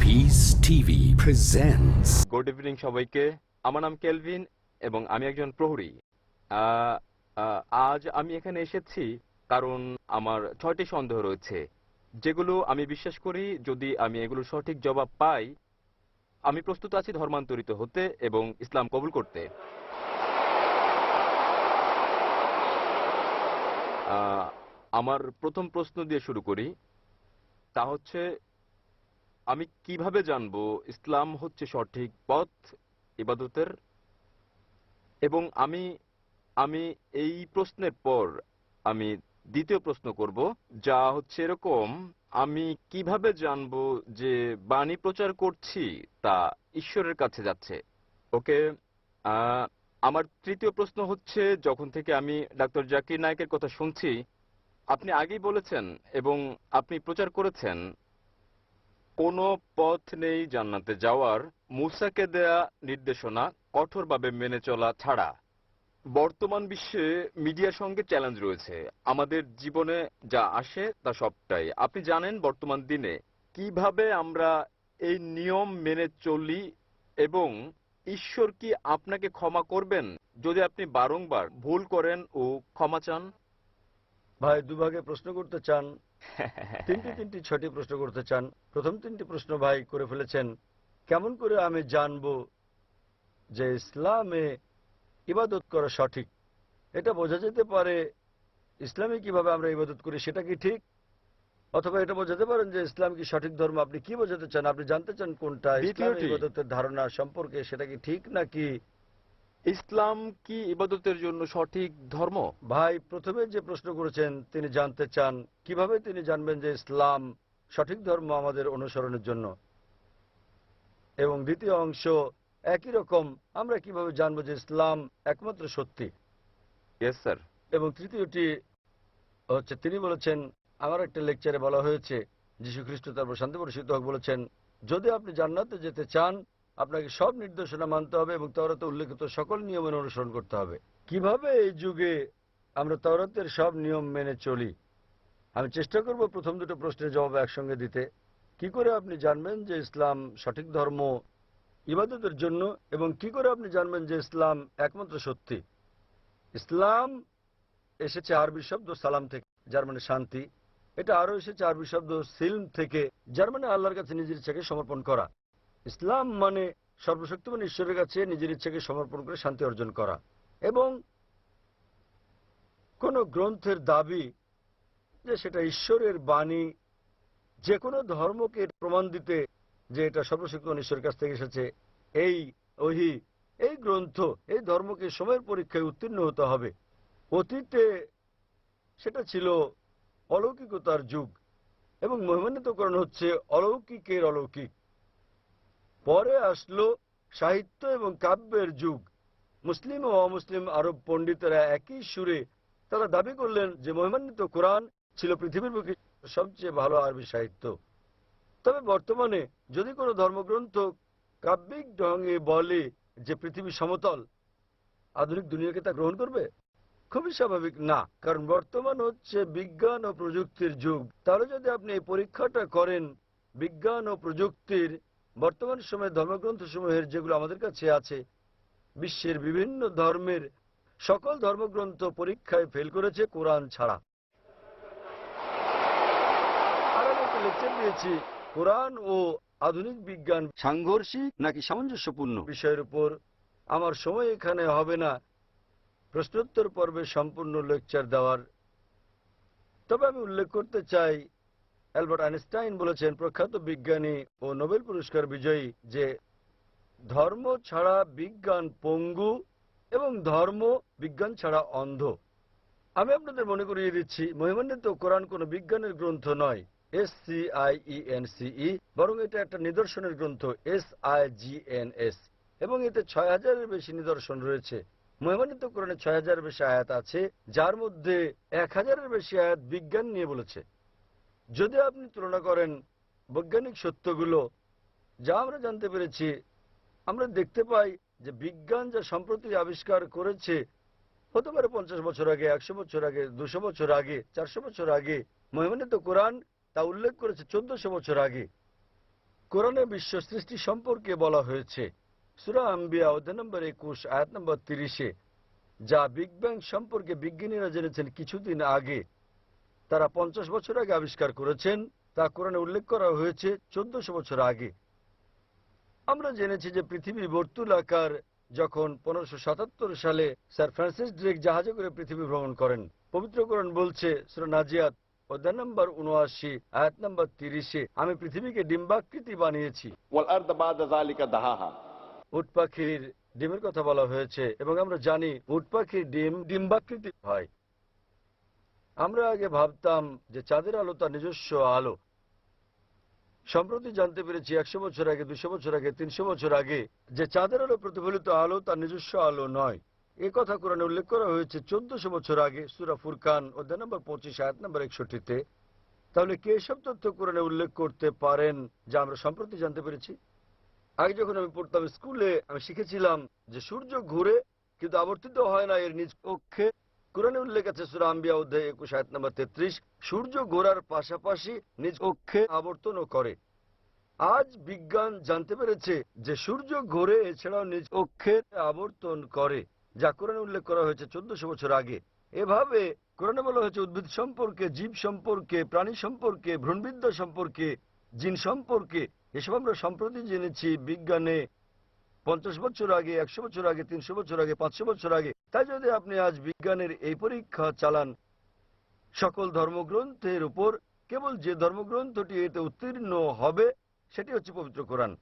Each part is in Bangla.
Peace TV presents. Good evening সবাইকে। আমার নাম কেলভিন এবং আমি একজন প্রহরী। আহ, আজ আমি এখানে এসেছি কারণ আমার 6টি সন্দেহ রয়েছে, যেগুলো আমি বিশ্বাস করি যদি আমি এগুলো সঠিক জবাব পাই আমি প্রস্তুত আছি ধর্মান্তরিত হতে এবং ইসলাম কবুল করতে। আমার প্রথম প্রশ্ন দিয়ে শুরু করি, তা হচ্ছে আমি কিভাবে জানবো ইসলাম হচ্ছে সঠিক পথ ইবাদতের? এবং আমি আমি এই প্রশ্নের পর আমি দ্বিতীয় প্রশ্ন করব, যা হচ্ছে এরকম, আমি কিভাবে জানবো যে বাণী প্রচার করছি তা ঈশ্বরের কাছে যাচ্ছে? ওকে। আমার তৃতীয় প্রশ্ন হচ্ছে, যখন থেকে আমি ডাক্তার জাকির নায়েকের কথা শুনছি, আপনি আগেই বলেছেন এবং আপনি প্রচার করেছেন কোনো পথ নেই জান্নাতে যাওয়ার মুসাকে দেয়া নির্দেশনা কঠোরভাবে মেনে চলা ছাড়া। বর্তমান বিশ্বে মিডিয়ার সঙ্গে চ্যালেঞ্জ রয়েছে, আমাদের জীবনে যা আসে তা সবটাই আপনি জানেন। বর্তমান দিনে কিভাবে আমরা এই নিয়ম মেনে চলি এবং ঈশ্বর কি আপনাকে ক্ষমা করবেন যদি আপনি বারংবার ভুল করেন ও ক্ষমা চান? ভাই দুভাগে প্রশ্ন করতে চান, তিনটি 6টি প্রশ্ন করতে চান। প্রথম 3টি প্রশ্ন ভাই করে ফেলেছেন। কেমন করে আমি জানবো যে ইসলামে ইবাদত করা সঠিক? এটা বোঝা যেতে পারে ইসলামে কিভাবে আমরা ইবাদত করি সেটা কি ঠিক, অথবা এটা বোঝাতে পারেন যে ইসলাম কি সঠিক ধর্ম। আপনি কি বোঝাতে চান? আপনি জানতে চান কোনটা ইসলামে ইবাদতের ধারণা সম্পর্কে, সেটা কি ঠিক নাকি? ইসলাম কি ইবাদতের জন্য সঠিক ধর্ম? ভাই প্রথমে যে প্রশ্ন করেছেন তিনি জানতে চান কিভাবে তিনি জানবেন যে ইসলাম সঠিক ধর্ম আমাদের অনুসরণের জন্য, এবং দ্বিতীয় অংশ একই রকম, আমরা কিভাবে জানবো যে ইসলাম একমাত্র সত্যি। Yes sir. এবং তৃতীয়টি হচ্ছে, তিনি বলেছেন, আমার একটা লেকচারে বলা হয়েছে, যীশু খ্রিস্ট তারপর শান্তি বর্ষিত হোক বলেছেন, যদি আপনি জান্নাতে যেতে চান আপনাকে সব নির্দেশনা মানতে হবে এবং তাওরাতে উল্লেখিত সকল নিয়মের অনুসরণ করতে হবে। কিভাবে এই যুগে আমরা তাওরাতের সব নিয়ম মেনে চলি? আমি চেষ্টা করব প্রথম দুটো প্রশ্নের জবাব একসঙ্গে দিতে। কি করে আপনি জানবেন যে ইসলাম সঠিক ধর্ম ইবাদতের জন্য, এবং কি করে আপনি জানবেন যে ইসলাম একমাত্র সত্যি? ইসলাম এসেছে আরবি শব্দ সালাম থেকে, যার মানে শান্তি। এটা আরো এসেছে আরবি শব্দ সিলম থেকে, যার মানে আল্লাহর কাছে নিজের ইচ্ছাকে সমর্পণ করা। ইসলাম মানে সর্বশক্তিমান ঈশ্বরের কাছে নিজের ইচ্ছাকে সমর্পণ করে শান্তি অর্জন করা। এবং কোন গ্রন্থের দাবি যে সেটা ঈশ্বরের বাণী, যে কোনো ধর্মকে প্রমাণ দিতে যে এটা সর্বশক্তিমান ঈশ্বরের কাছ থেকে এসেছে, এই ওহী, এই গ্রন্থ, এই ধর্মকে সময়ের পরীক্ষায় উত্তীর্ণ হতে হবে। অতীতে সেটা ছিল অলৌকিকতার যুগ এবং মহিমান্বিতকরণ হচ্ছে অলৌকিকের অলৌকিক। পরে আসলো সাহিত্য এবং কাব্যের যুগ। মুসলিম ও অমুসলিম আরব পণ্ডিতেরা একই সুরে তারা দাবি করলেন যে মহিমান্বিত কোরআন ছিল পৃথিবীর বুকে সবচেয়ে ভালো আরবি সাহিত্য। তবে বর্তমানে যদি কোনো ধর্মগ্রন্থ কাব্যিক ঢঙে বলে যে পৃথিবী সমতল, আধুনিক দুনিয়াকে তা গ্রহণ করবে? খুবই স্বাভাবিক না, কারণ বর্তমান হচ্ছে বিজ্ঞান ও প্রযুক্তির যুগ। তাহলে যদি আপনি এই পরীক্ষাটা করেন বিজ্ঞান ও প্রযুক্তির, বর্তমান সময়ে ধর্মগ্রন্থসমূহের যেগুলো আমাদের কাছে আছে, বিশ্বের বিভিন্ন ধর্মের সকল ধর্মগ্রন্থ পরীক্ষায় ফেল করেছে কোরআন ছাড়া। আর আমি একটা লেকচার দিয়েছি কোরআন ও আধুনিক বিজ্ঞান সাংঘর্ষিক নাকি সামঞ্জস্যপূর্ণ বিষয়ের উপর। আমার সময় এখানে হবে না প্রশ্নোত্তর পর্বে সম্পূর্ণ লেকচার দেওয়ার, তবে আমি উল্লেখ করতে চাই অ্যালবার্ট আইনস্টাইন বলেছেন, প্রখ্যাত বিজ্ঞানী ও নোবেল পুরস্কার বিজয়ী, যে ধর্ম ছাড়া বিজ্ঞান পঙ্গু এবং ধর্ম বিজ্ঞান ছাড়া অন্ধ। আমি আপনাদের মনে করিয়ে দিচ্ছি, মহিমান্বিত কোরআন কোনো বিজ্ঞানের গ্রন্থ নয় SCIENCE, বরং এটা একটা নিদর্শনের গ্রন্থ SIGNS, এবং এতে 6000-এর বেশি নিদর্শন রয়েছে। মহিমান্বিত কোরআনে 6000-এর বেশি আয়াত আছে, যার মধ্যে 1000-এর বেশি আয়াত বিজ্ঞান নিয়ে বলেছে। যদি আপনি তুলনা করেন বৈজ্ঞানিক সত্যগুলো যা আমরা জানতে পেরেছি, আমরা দেখতে পাই যে বিজ্ঞান যা সম্প্রতি আবিষ্কার করেছে, হতে পারে 50 বছর আগে, 100 বছর আগে, 200 বছর আগে, 400 বছর আগে, মহিমান্বিত কোরআন তা উল্লেখ করেছে 1400 বছর আগে। কোরআনে বিশ্ব সৃষ্টি সম্পর্কে বলা হয়েছে সূরা আম্বিয়া অধ্যায় নম্বর 21 আয়াত নম্বর 30-এ, যা বিগ ব্যাং সম্পর্কে বিজ্ঞানীরা জেনেছেন কিছুদিন আগে, তারা 50 বছর আগে আবিষ্কার করেছেন, তা কোরআনে উল্লেখ করা হয়েছে 1400 বছর আগে। আমরা জেনেছি যে পৃথিবী বর্তুলাকার, যখন 1577 সালে স্যার ফ্রান্সিস ড্রেক জাহাজে করে পৃথিবী ভ্রমণ করেন। পবিত্র কোরআন বলছে সূরা নাজিয়াত অধ্যায় নম্বর 79 আয়াত নম্বর 30-এ, আমি পৃথিবীকে ডিম্বাকৃতি বানিয়েছি। উট পাখির ডিমের কথা বলা হয়েছে এবং আমরা জানি উট পাখির ডিম ডিম্বাকৃতি হয়। আমরা আগে ভাবতাম যে চাঁদের আলো তার নিজস্ব আলো। সম্প্রতি জানতে পেরেছি 100 বছর আগে, 200 বছর আগে, 300 বছর আগে, যে চাঁদের আলো প্রতিফলিত আলো তার নিজস্ব আলো নয়। এ কথা কোরআনে উল্লেখ করা হয়েছে 1400 বছর আগে সূরা ফুরকান অধ্যায় নম্বর 25 আয়াত নম্বর 61-তে। তাহলে কে এসব তথ্য কোরআনে উল্লেখ করতে পারেন যা আমরা সম্প্রতি জানতে পেরেছি? আগে যখন আমি পড়তাম স্কুলে, আমি শিখেছিলাম যে সূর্য ঘুরে কিন্তু আবর্তিত হয় না এর নিজ কক্ষে। কোরআনে উল্লেখ আছে সূরা আম্বিয়া অধ্যায় 21 আয়াত নম্বর 33, সূর্য ঘোরার পাশাপাশি নিজ কক্ষে আবর্তনও করে। আজ বিজ্ঞান জানতে পেরেছে যে সূর্য ঘোরে, এছাড়াও নিজ কক্ষে আবর্তন করে, যা কোরআনে উল্লেখ করা হয়েছে 1400 বছর আগে। এভাবে কোরআনে বলা হয়েছে উদ্ভিদ সম্পর্কে, জীব সম্পর্কে, প্রাণী সম্পর্কে, ভ্রূণবিদ্যা সম্পর্কে, জিন সম্পর্কে। এসব আমরা সম্প্রতি জেনেছি বিজ্ঞানে 50 বছর আগে, 100 বছর আগে, 300 বছর আগে, 500 বছর আগে। তাই যদি আপনি আজ বিজ্ঞানের এই পরীক্ষা চালান সকল ধর্মগ্রন্থের উপর, কেবল যে ধর্মগ্রন্থটি এতে উত্তীর্ণ হবে সেটি হচ্ছে পবিত্র কোরআন।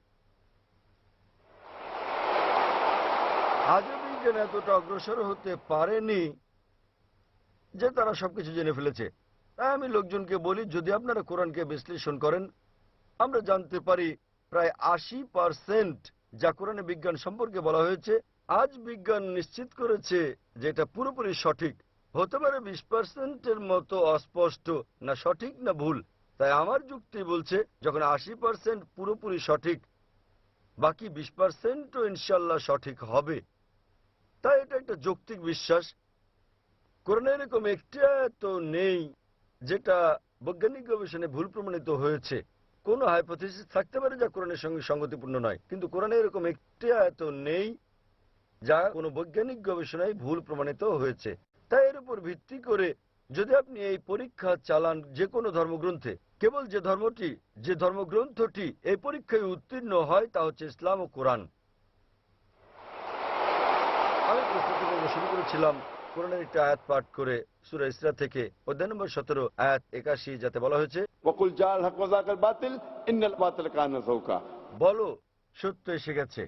আজও বিজ্ঞান এতটা অগ্রসর হতে পারেনি যে তারা সবকিছু জেনে ফেলেছে। তাই আমি লোকজনকে বলি, যদি আপনারা কোরআনকে বিশ্লেষণ করেন, আমরা জানতে পারি প্রায় 80% যা কোরআনে বিজ্ঞান সম্পর্কে বলা হয়েছে, আজ বিজ্ঞান নিশ্চিত করেছে যে এটা পুরোপুরি সঠিক। হতে পারে 20%-এর মতো অস্পষ্ট, না সঠিক না ভুল। তাই আমার যুক্তি বলছে যখন 80% পুরোপুরি সঠিক, বাকি 20%ও ইনশাল্লাহ সঠিক হবে। তাই এটা একটা যৌক্তিক বিশ্বাস। কোরআনে এরকম একটি আয়াত নেই যেটা বৈজ্ঞানিক গবেষণায় ভুল প্রমাণিত হয়েছে। কোন হাইপোথিসিস থাকতে পারে যা কোরআনের সঙ্গে সঙ্গতিপূর্ণ নয়, কিন্তু কোরআনে এরকম একটি আয়াত নেই যা কোনো বৈজ্ঞানিক গবেষণায় ভুল প্রমাণিত হয়েছে। তাই এর উপর ভিত্তি করে যদি আপনি এই পরীক্ষা চালান যে কোনো ধর্মগ্রন্থে, কেবল যে ধর্মটি, যে ধর্মগ্রন্থটি এই পরীক্ষায় উত্তীর্ণ হয় তা হচ্ছে ইসলাম ও কোরআন। আমি প্রস্তুতি পর্ব শুরু করেছিলাম কোরআনের একটা আয়াত পাঠ করে সূরা ইসরা থেকে অধ্যায় নম্বর 17 আয়াত 81, যাতে বলা হয়েছে, বলো সত্য এসে গেছে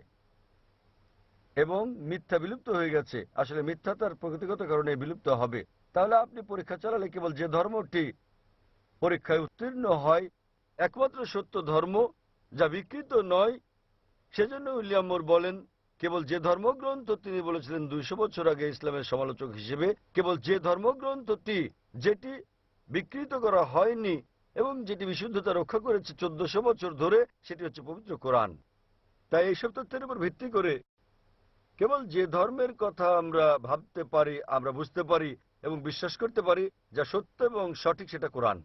এবং মিথ্যা বিলুপ্ত হয়ে গেছে। আসলে মিথ্যা তার প্রকৃতিগত কারণে বিলুপ্ত হবে। তাহলে আপনি পরীক্ষা চালালে কেবল যে ধর্মটি পরীক্ষায় উত্তীর্ণ হয়, একমাত্র সত্য ধর্ম যা বিকৃত নয়। সেজন্য উইলিয়াম মোর বলেন, কেবল যে ধর্মগ্রন্থ তিনি বলেছিলেন 200 বছর আগে ইসলামের সমালোচক হিসেবে, কেবল যে ধর্মগ্রন্থটি যেটি বিকৃত করা হয়নি এবং যেটি বিশুদ্ধতা রক্ষা করেছে 1400 বছর ধরে, সেটি হচ্ছে পবিত্র কোরআন। তাই এইসব তথ্যের উপর ভিত্তি করে কেবল যে ধর্মের কথা আমরা ভাবতে পারি, আমরা বুঝতে পারি এবং বিশ্বাস করতে পারি যা সত্য এবং সঠিক, সেটা কোরআন।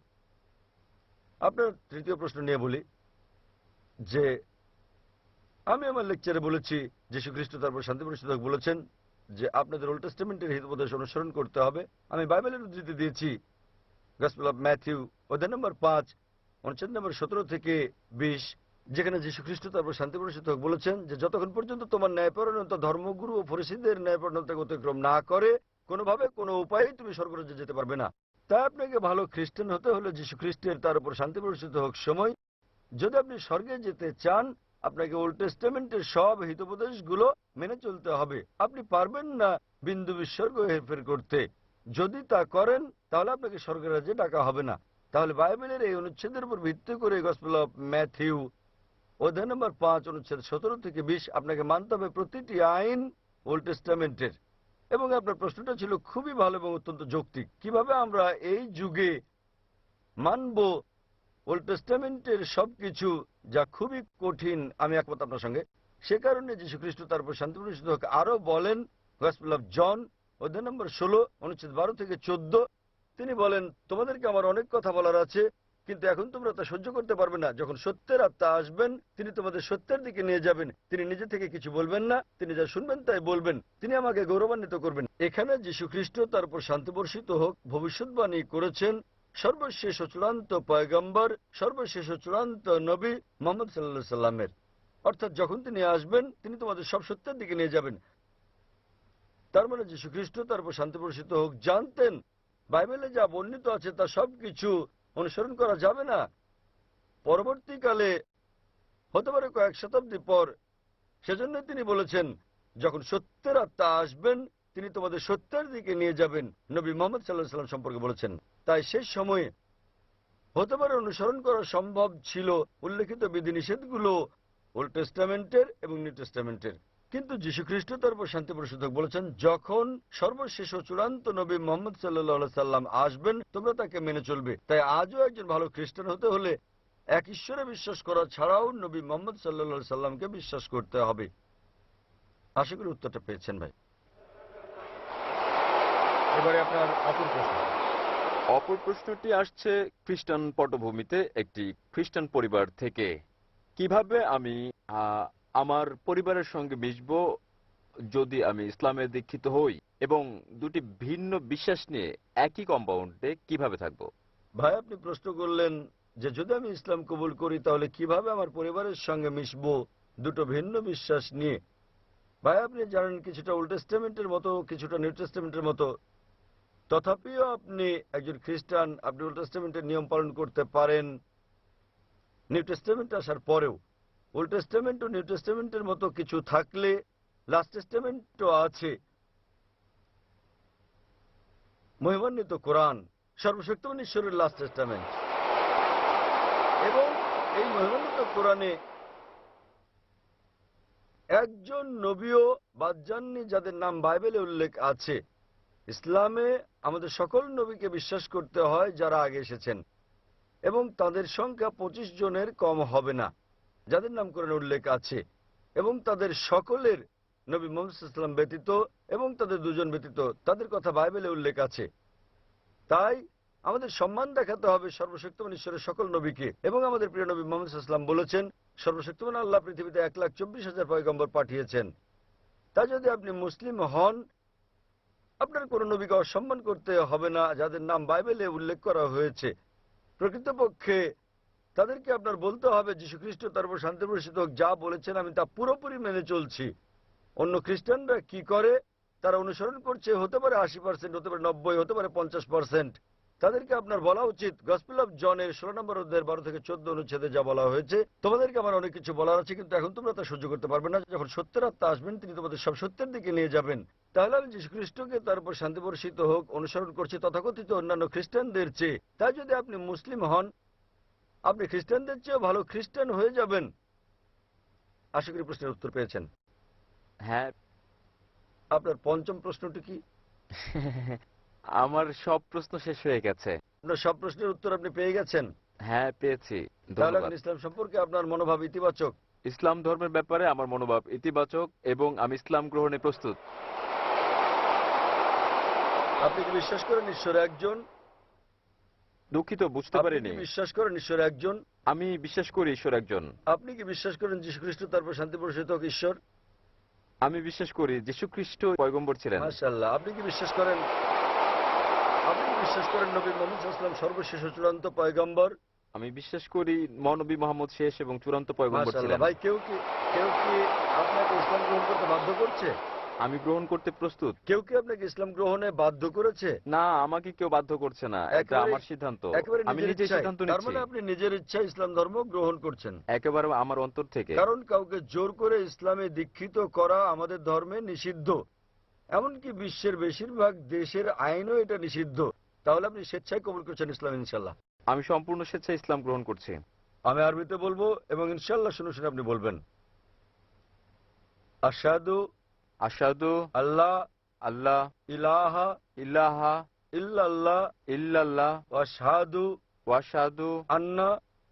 আপনার তৃতীয় প্রশ্ন নিয়ে বলি যে আমি আমার লেকচারে বলেছি যীশু খ্রিস্ট তারপর শান্তি পরিষদক বলেছেন যে আপনাদের ওল্ড টেস্টামেন্টের হিতোপদেশ অনুসরণ করতে হবে। আমি বাইবেলের উদ্ধৃতি দিয়েছি গসপেল অফ ম্যাথিউ অধ্যায় নম্বর 5 অনুচ্ছেদ নম্বর 17 থেকে 20, যেখানে যীশু খ্রিস্ট তারপর শান্তি পরিষদক বলেছেন যে যতক্ষণ পর্যন্ত তোমার ন্যায়পরায়ণতা ধর্মগুরু ও ফরিসীদের ন্যায়পরায়ণতাকে অতিক্রম না করে, কোনোভাবে কোনো উপায়েই তুমি স্বর্গরাজ্যে যেতে পারবে না। তাই আপনাকে ভালো খ্রিস্টান হতে হলে যীশু খ্রিস্টের তার উপর শান্তি বর্ষিত হোক সময়, যদি আপনি স্বর্গে যেতে চান, আপনাকে ওল্ড টেস্টামেন্টের সব হিতোপদেশগুলো মেনে চলতে হবে। আপনি পারবেন না বিন্দু বিসর্গ হেরফের করতে। যদি তা করেন তাহলে আপনাকে স্বর্গের রাজ্যে ডাকা হবে না। তাহলে বাইবেলের এই অনুচ্ছেদের উপর ভিত্তি করে গসপেল অফ ম্যাথিউ অধ্যায় নম্বর 5 অনুচ্ছেদ 17 থেকে 20 আপনাকে মানতে হবে প্রতিটি আইন ওল্ড টেস্টামেন্টের। এবং আপনার প্রশ্নটা ছিল খুবই ভালো এবং অত্যন্ত যৌক্তিক। কিভাবে আমরা এই যুগে মানব ওল্ড টেস্টামেন্টের সবকিছু, যা খুবই কঠিন? আমি একমত আপনার সঙ্গে। সে কারণে যীশু খ্রিস্ট তারপর শান্তি পরিষদ আরো বলেন গসপেল অফ জন অধ্যায় নম্বর 16 অনুচ্ছেদ 12 থেকে 14, তিনি বলেন, তোমাদেরকে আমার অনেক কথা বলার আছে, কিন্তু এখন তোমরা তা সহ্য করতে পারবে না। যখন সত্যের আত্মা আসবেন তিনি তোমাদের সত্যের দিকে নিয়ে যাবেন। তিনি নিজে থেকে কিছু বলবেন না, তিনি যা শুনবেন তাই বলবেন। তিনি আমাকে গৌরবান্বিত করবেন। এখানে যীশু খ্রিস্ট তার উপর শান্তি বর্ষিত হোক ভবিষ্যৎবাণী করেছেন সর্বশেষ ও চূড়ান্ত পয়গম্বর, সর্বশেষ ও চূড়ান্ত নবী মুহাম্মদ সাল্লাল্লাহু আলাইহি সাল্লামের। অর্থাৎ যখন তিনি আসবেন তিনি তোমাদের সব সত্যের দিকে নিয়ে যাবেন। তার মানে যীশু খ্রিস্ট তার উপর শান্তি বর্ষিত হোক জানতেন বাইবেলে যা বর্ণিত আছে তা সবকিছু অনুসরণ করা যাবে না। পরবর্তীকালে হতে পারে কয়েক শতাব্দী পর, সেজন্য তিনি বলেছেন যখন সত্যের আত্মা আসবেন তিনি তোমাদের সত্যের দিকে নিয়ে যাবেন। নবী মুহাম্মদ সাল্লাল্লাহু আলাইহি সাল্লাম সম্পর্কে বলেছেন। তাই শেষ সময়ে হতে পারে অনুসরণ করা সম্ভব ছিল উল্লেখিত বিধিনিষেধগুলো ওল্ড টেস্টামেন্টের এবং নিউ টেস্টামেন্টের। কিন্তু যীশু খ্রিস্ট তার উপর শান্তি বর্ষিত হোক বলেছেন যখন সর্বশেষ ও চূড়ান্ত নবী মুহাম্মদ সাল্লাল্লাহু আলাইহি সাল্লাম আসবেন তোমরা তাকে মেনে চলবে। তাই আজও একজন ভালো খ্রিস্টান হতে হলে এক ঈশ্বরে বিশ্বাস করা ছাড়াও নবী মুহাম্মদ সাল্লাল্লাহু আলাইহি সাল্লামকে বিশ্বাস করতে হবে। আশা করি উত্তরটা পেয়েছেন ভাই। এবারে আপনার অপর প্রশ্ন। অপর প্রশ্নটি আসছে খ্রিস্টান পটভূমিতে একটি খ্রিস্টান পরিবার থেকে। কিভাবে আমি আমার পরিবারের সঙ্গে মিশব যদি আমি ইসলামে দীক্ষিত হই, এবং দুটি ভিন্ন বিশ্বাস নিয়ে একই কম্পাউন্ডে কিভাবে থাকব? ভাই আপনি প্রশ্ন করলেন যে যদি আমি ইসলাম কবুল করি তাহলে কিভাবে আমার পরিবারের সঙ্গে মিশব দুটো ভিন্ন বিশ্বাস নিয়ে। ভাই আপনি জানেন কিছুটা ওল্ড টেস্টামেন্টের মতো কিছুটা নিউ টেস্টামেন্টের মতো, তথাপিও আপনি একজন খ্রিস্টান, আপনি ওল্ড টেস্টামেন্টের নিয়ম পালন করতে পারেন নিউ টেস্টামেন্ট আসার পরেও। ওল্ড টেস্টামেন্ট ও নিউ টেস্টামেন্টের মতো কিছু থাকলে লাস্ট টেস্টামেন্টও আছে। মহিমান্বিত কোরআন সর্বশক্তিমান ঈশ্বরের লাস্ট টেস্টামেন্ট, এবং এই মহিমান্বিত কোরআনে একজন নবীও বাদ যাননি যাদের নাম বাইবেলে উল্লেখ আছে। ইসলামে আমাদের সকল নবীকে বিশ্বাস করতে হয় যারা আগে এসেছেন, এবং তাদের সংখ্যা 25 জনের কম হবে না যাদের নাম কোরআনে উল্লেখ আছে, এবং তাদের সকলের নবী মুহাম্মদ সাল্লাল্লাহু আলাইহি ওয়াসাল্লাম ব্যতীত এবং তাদের দুজন ব্যতীত তাদের কথা বাইবেলে উল্লেখ আছে। তাই আমাদের সম্মান দেখাতে হবে সর্বশক্তিমান ঈশ্বরের সকল নবীকে। এবং আমাদের প্রিয় নবী মুহাম্মদ সাল্লাল্লাহু আলাইহি ওয়াসাল্লাম বলেছেন সর্বশক্তিমান আল্লাহ পৃথিবীতে 1,24,000 পয়গম্বর পাঠিয়েছেন। তাই যদি আপনি মুসলিম হন আপনার কোন নবীকে অসম্মান করতে হবে না যাদের নাম বাইবেলে উল্লেখ করা হয়েছে। প্রকৃতপক্ষে তাদেরকে আপনার বলতে হবে যীশু খ্রিস্ট তার উপর শান্তি বর্ষিত হোক যা বলেছেন আমি তা পুরোপুরি মেনে চলছি। অন্য খ্রিস্টানরা কি করে তারা অনুসরণ করছে, হতে পারে 80%, হতে পারে 90, হতে পারে 50%। তাদেরকে আপনার বলা উচিত গসপেল অফ জনের 16 নম্বর অধ্যায়ের 12 থেকে 14 অনুচ্ছেদে যা বলা হয়েছে তোমাদেরকে আমার অনেক কিছু বলার আছে, কিন্তু এখন তোমরা তা সহ্য করতে পারবে না। যখন সত্যের আত্মা আসবেন তিনি তোমাদের সব সত্যের দিকে নিয়ে যাবেন। তাহলে আমি যীশু খ্রিস্টকে তার উপর শান্তি বর্ষিত হোক অনুসরণ করছি তথাকথিত অন্যান্য খ্রিস্টানদের চেয়ে। তাই যদি আপনি মুসলিম হন আপনি খ্রিস্টানদের চেয়েও ভালো খ্রিস্টান হয়ে যাবেন। আশা করি প্রশ্নের উত্তর পেয়েছেন। হ্যাঁ। আপনার পঞ্চম প্রশ্নটি কি? আমার সব প্রশ্ন শেষ হয়ে গেছে। আপনার সব প্রশ্নের উত্তর আপনি পেয়ে গেছেন? হ্যাঁ পেয়েছি। তাহলে ধন্যবাদ। ইসলাম সম্পর্কে আপনার মনোভাব ইতিবাচক? ইসলাম ধর্মের ব্যাপারে আমার মনোভাব ইতিবাচক এবং আমি ইসলাম গ্রহণে প্রস্তুত। আপনি কি বিশ্বাস করেন ঈশ্বর একজন? দুঃখিত, বুঝতে আপনি পারিনি। কি বিশ্বাস করেন ঈশ্বর একজন? আমি বিশ্বাস করি ঈশ্বর একজন। আপনি কি বিশ্বাস করেন যীশু খ্রিস্ট তার উপর শান্তি বর্ষিত হোক ঈশ্বর? আমি বিশ্বাস করি যীশু খ্রিস্ট পয়গম্বর ছিলেন। মাশাআল্লাহ। আপনি কি বিশ্বাস করেন নবী মুহাম্মদ সাল্লাল্লাহু আলাইহি ওয়াসাল্লাম সর্বশেষ ও চূড়ান্ত পয়গম্বর? আমি বিশ্বাস করি মহানবী মুহাম্মদ শেষ এবং চূড়ান্ত পয়গম্বর ছিলেন। মাশাআল্লাহ। ভাই কেউ কি আপনাকে ইসলাম গ্রহণ করতে বাধ্য করছে? আমি গ্রহণ করতে প্রস্তুত। কেউ কি আপনাকে ইসলাম গ্রহণে বাধ্য করেছে? না, আমাকে কেউ বাধ্য করছে না, এটা আমার সিদ্ধান্ত। আমি নিজেই সিদ্ধান্ত তার নিচ্ছি। মানে আপনি নিজের ইচ্ছায় ইসলাম ধর্ম গ্রহণ করছেন? একেবারে আমার অন্তর থেকে। কারণ কাউকে জোর করে ইসলামে দীক্ষিত করা আমাদের ধর্মে নিষিদ্ধ, এমনকি বিশ্বের বেশিরভাগ দেশের আইনও এটা নিষিদ্ধ। তাহলে আপনি স্বেচ্ছায় কবুল করছেন ইসলাম ইনশাল্লাহ? আমি সম্পূর্ণ স্বেচ্ছায় ইসলাম গ্রহণ করছি। আমি আরবিতে বলবো এবং ইনশাল্লাহ শুনে শুনে আপনি বলবেন। আশহাদু আশহাদু আল্লাহ আল্লাহ ইলাহা ইল্লাহা ইল্লাল্লাহ ইল্লাল্লাহ ওয়া আশহাদু ওয়াশহাদু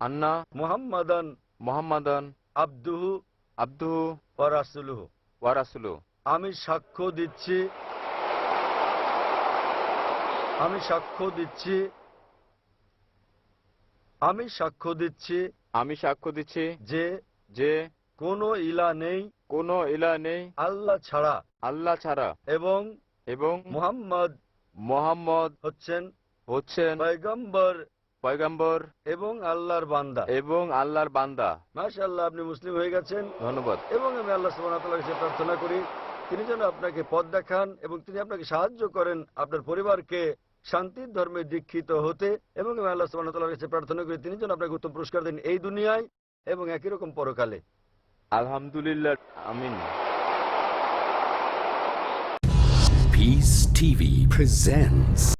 আন্না মুহাম্মাদান মুহাম্মাদান আবদুহু আবদুহু ওয়া রাসূলুহু। ওয়া রাসূলুহু। আমি সাক্ষ্য দিচ্ছি আমি সাক্ষ্য দিচ্ছি আমি সাক্ষ্য দিচ্ছি যে যে কোনো ইলা নেই কোনো ইলাহ নেই আল্লাহ ছাড়া, আল্লাহ ছাড়া, এবং এবং মুহাম্মদ মুহাম্মদ হচ্ছেন হচ্ছেন পয়গম্বর পয়গম্বর এবং আল্লাহর বান্দা। এবং আল্লাহর বান্দা। মাশাআল্লাহ, আপনি মুসলিম হয়ে গেছেন। ধন্যবাদ। এবং আমি আল্লাহ সুবহানাহু ওয়া তাআলার কাছে প্রার্থনা করি তিনি যেন আপনাকে পথ দেখান এবং তিনি আপনাকে সাহায্য করেন আপনার পরিবারকে শান্তির ধর্মে দীক্ষিত হতে। এবং আমি আল্লাহ সুবহানাহু ওয়া তাআলার কাছে প্রার্থনা করি তিনি যেন আপনাকে উত্তম পুরস্কার দেন এই দুনিয়ায় এবং একই রকম পরকালে। আলহামদুলিল্লাহ, আমিন। Peace TV presents